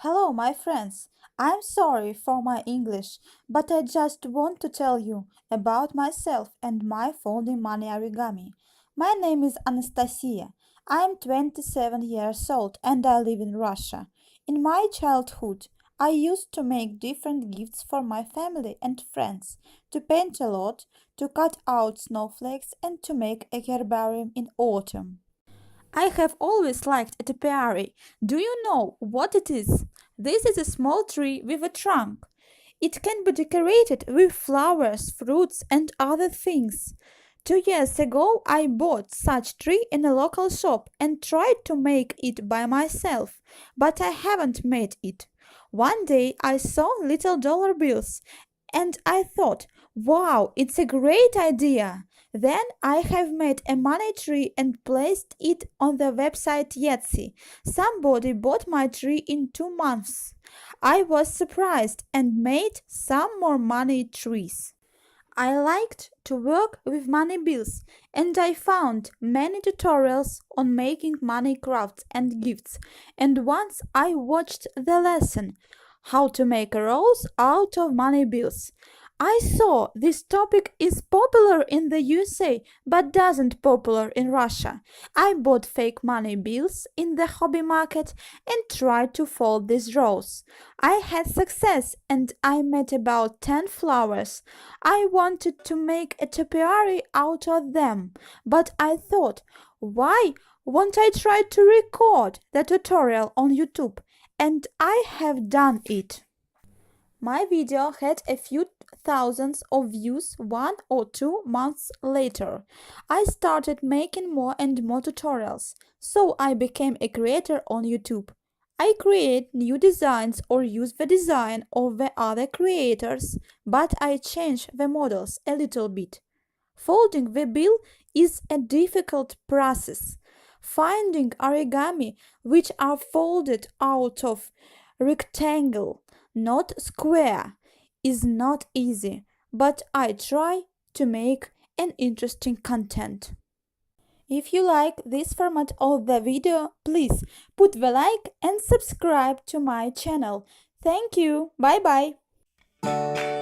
Hello, my friends. I'm sorry for my English, but I just want to tell you about myself and my folding money origami. My name is Anastasia. I'm 27 years old and I live in Russia. In my childhood, I used to make different gifts for my family and friends, to paint a lot, to cut out snowflakes, and to make a herbarium in autumn. I have always liked a topiary. Do you know what it is? This is a small tree with a trunk. It can be decorated with flowers, fruits, and other things. 2 years ago, I bought such tree in a local shop and tried to make it by myself, but I haven't made it. One day I saw little dollar bills and I thought, wow, it's a great idea. Then I have made a money tree and placed it on the website Etsy. Somebody bought my tree in 2 months. I was surprised and made some more money trees. I liked to work with money bills and I found many tutorials on making money crafts and gifts. And once I watched the lesson how to make a rose out of money bills. I saw this topic is popular in the USA but doesn't popular in Russia. I bought fake money bills in the hobby market and tried to fold this rose. I had success and I made about 10 flowers. I wanted to make a topiary out of them, but I thought, why won't I try to record the tutorial on YouTube? And I have done it. My video had a few thousands of views 1 or 2 months later. I started making more and more tutorials, so I became a creator on YouTube. I create new designs or use the design of the other creators, but I change the models a little bit. Folding the bill is a difficult process. Finding origami which are folded out of rectangle, not square, is not easy, but I try to make an interesting content. If you like this format of the video, please put the like and subscribe to my channel. Thank you. Bye bye.